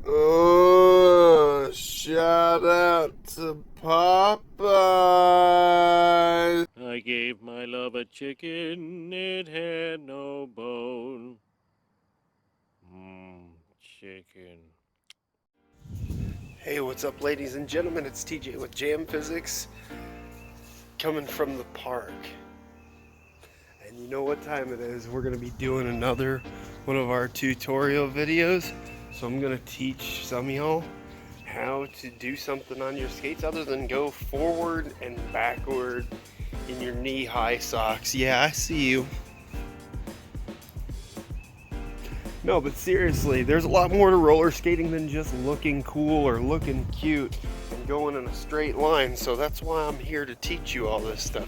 Oh, shout out to Popeyes. I gave my love a chicken, it had no bone. Chicken. Hey, what's up, ladies and gentlemen? It's TJ with Jam Physics, coming from the park. And you know what time it is? We're going to be doing another one of our tutorial videos. So I'm going to teach some of y'all how to do something on your skates other than go forward and backward in your knee-high socks. Yeah, I see you. No, but seriously, there's a lot more to roller skating than just looking cool or looking cute and going in a straight line. So that's why I'm here to teach you all this stuff,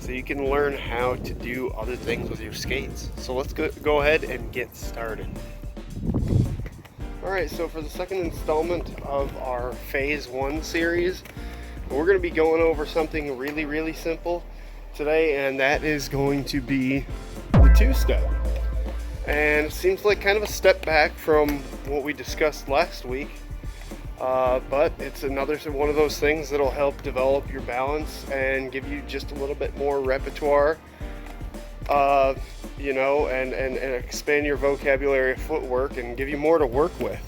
so you can learn how to do other things with your skates. So let's go ahead and get started. Alright, so for the second installment of our Phase 1 series, we're going to be going over something really simple today, and that is going to be the two-step. And it seems like kind of a step back from what we discussed last week, but it's another one of those things that'll help develop your balance and give you just a little bit more repertoire, you know, and expand your vocabulary of footwork and give you more to work with.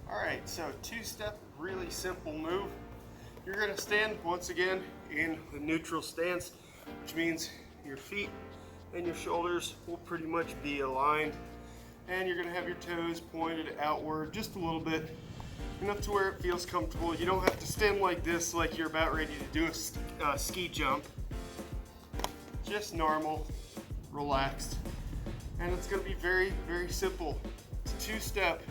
Alright, so two-step, really simple move. You're going to stand once again in the neutral stance, which means your feet and your shoulders will pretty much be aligned, and you're going to have your toes pointed outward just a little bit, enough to where it feels comfortable. You don't have to stand like this like you're about ready to do a ski jump. Just normal, relaxed, and it's going to be very simple. It's two-step.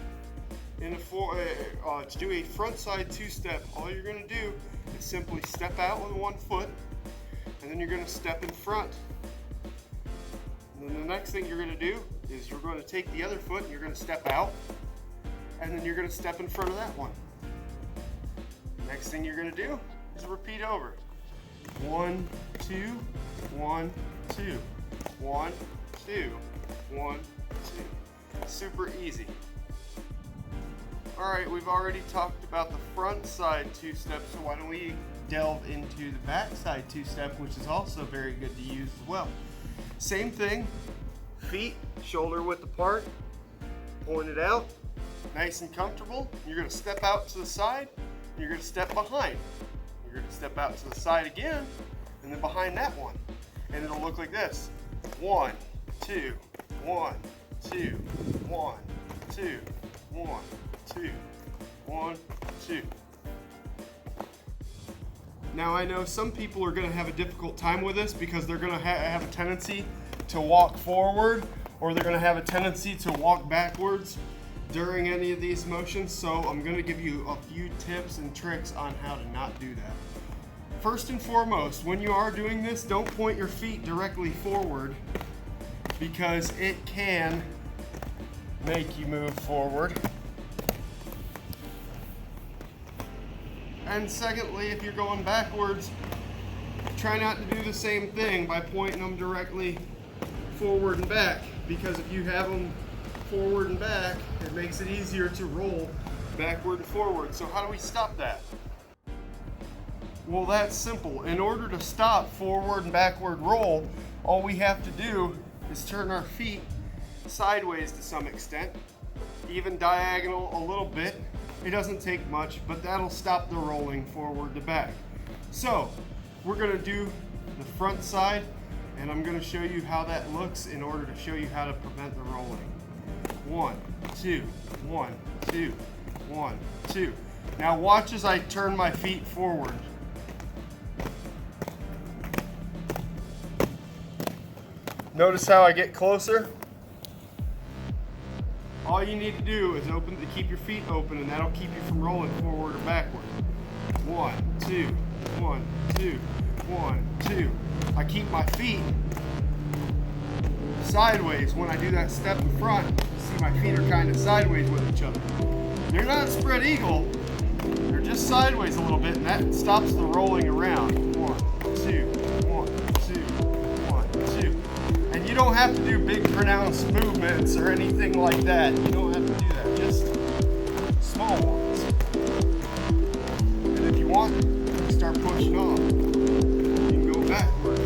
To do a front side two-step, all you're going to do is simply step out with one foot, and then you're going to step in front. And then the next thing you're going to do is you're going to take the other foot and you're going to step out, and then you're going to step in front of that one. Next thing you're going to do is repeat over. 1, 2, 1, 2, 1, 2, 1, 2. Super easy. Alright, we've already talked about the front side two-step, so why don't we delve into the back side two-step, which is also very good to use as well. Same thing, feet shoulder width apart, pointed out, nice and comfortable. You're going to step out to the side, and you're going to step behind. You're going to step out to the side again, and then behind that one. And it'll look like this. 1, 2, 1, 2, 1, 2, 1, 2, 1, 2. Now I know some people are going to have a difficult time with this because they're going to have a tendency to walk forward, or they're going to have a tendency to walk backwards during any of these motions. So I'm going to give you a few tips and tricks on how to not do that. First and foremost, when you are doing this, don't point your feet directly forward because it can make you move forward. And secondly, if you're going backwards, try not to do the same thing by pointing them directly forward and back, because if you have them forward and back, it makes it easier to roll backward and forward. So how do we stop that? Well, that's simple. In order to stop forward and backward roll, all we have to do is turn our feet sideways to some extent, even diagonal a little bit. It doesn't take much, but that'll stop the rolling forward to back. So we're going to do the front side, and I'm going to show you how that looks in order to show you how to prevent the rolling. 1, 2, 1, 2, 1, 2. Now watch as I turn my feet forward. Notice how I get closer? All you need to do is keep your feet open, and that'll keep you from rolling forward or backward. 1, 2, 1, 2, 1, 2. I keep my feet sideways when I do that step in front. See, my feet are kind of sideways with each other. They're not spread eagle, they're just sideways a little bit, and that stops the rolling around. 1, 2, 1, 2, 1, 2. And you don't have to do big pronounced movements or anything like that. You don't have to do that. small ones. And if you want to start pushing off, you can go backward.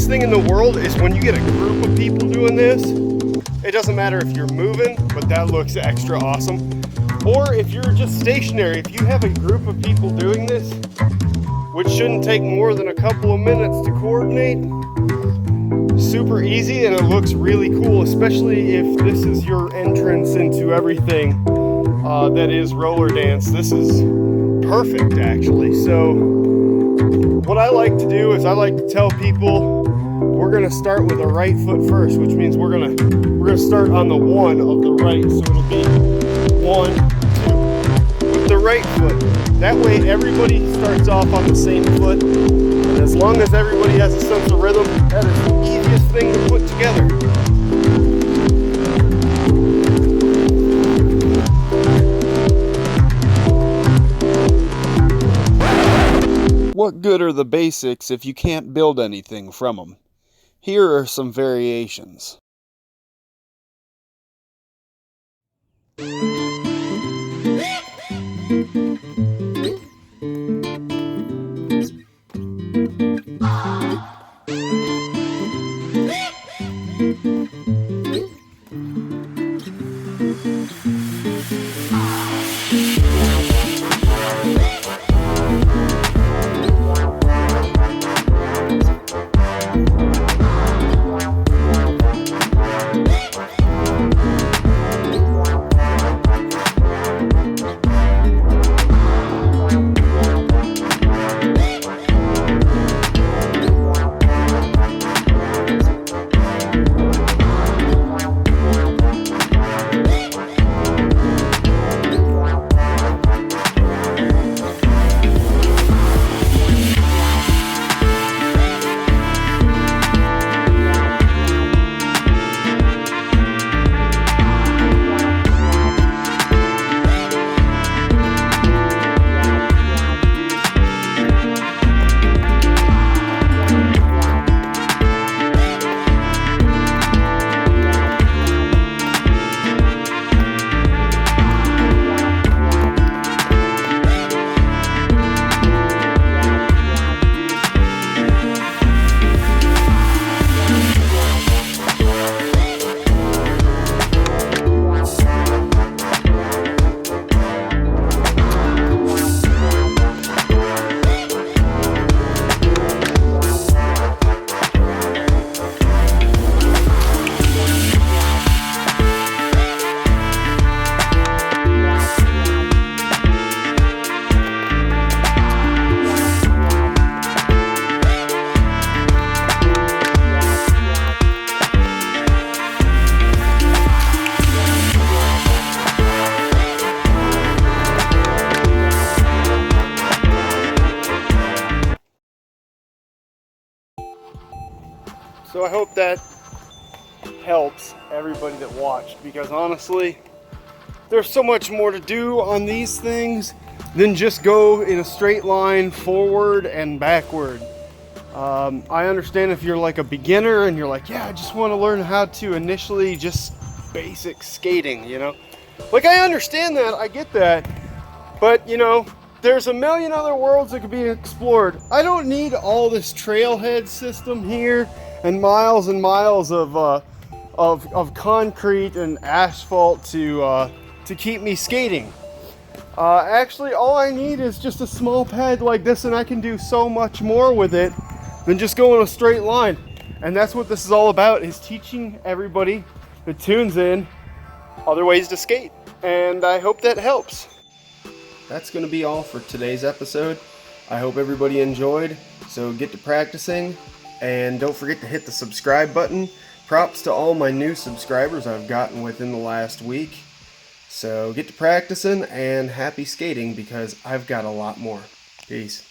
Thing in the world is when you get a group of people doing this, it doesn't matter if you're moving, but that looks extra awesome. Or if you're just stationary, if you have a group of people doing this, which shouldn't take more than a couple of minutes to coordinate, super easy, and it looks really cool, especially if this is your entrance into everything that is roller dance. This is perfect, actually. So what I like to do is I like to tell people we're gonna start with the right foot first, which means we're gonna start on the one of the right. So it'll be 1, 2 with the right foot. That way everybody starts off on the same foot. And as long as everybody has a sense of rhythm, that is the easiest thing to put together. What good are the basics if you can't build anything from them? Here are some variations. So I hope that helps everybody that watched, because honestly, there's so much more to do on these things than just go in a straight line forward and backward. I understand if you're like a beginner and you're like, yeah, I just want to learn how to initially just basic skating, you know? Like, I understand that, I get that, but you know, there's a million other worlds that could be explored. I don't need all this trailhead system here and miles of concrete and asphalt to keep me skating. Actually, all I need is just a small pad like this, and I can do so much more with it than just going a straight line. And that's what this is all about, is teaching everybody that tunes in other ways to skate. And I hope that helps. That's going to be all for today's episode. I hope everybody enjoyed. So get to practicing, and don't forget to hit the subscribe button. Props to all my new subscribers I've gotten within the last week. So get to practicing and happy skating, because I've got a lot more. Peace.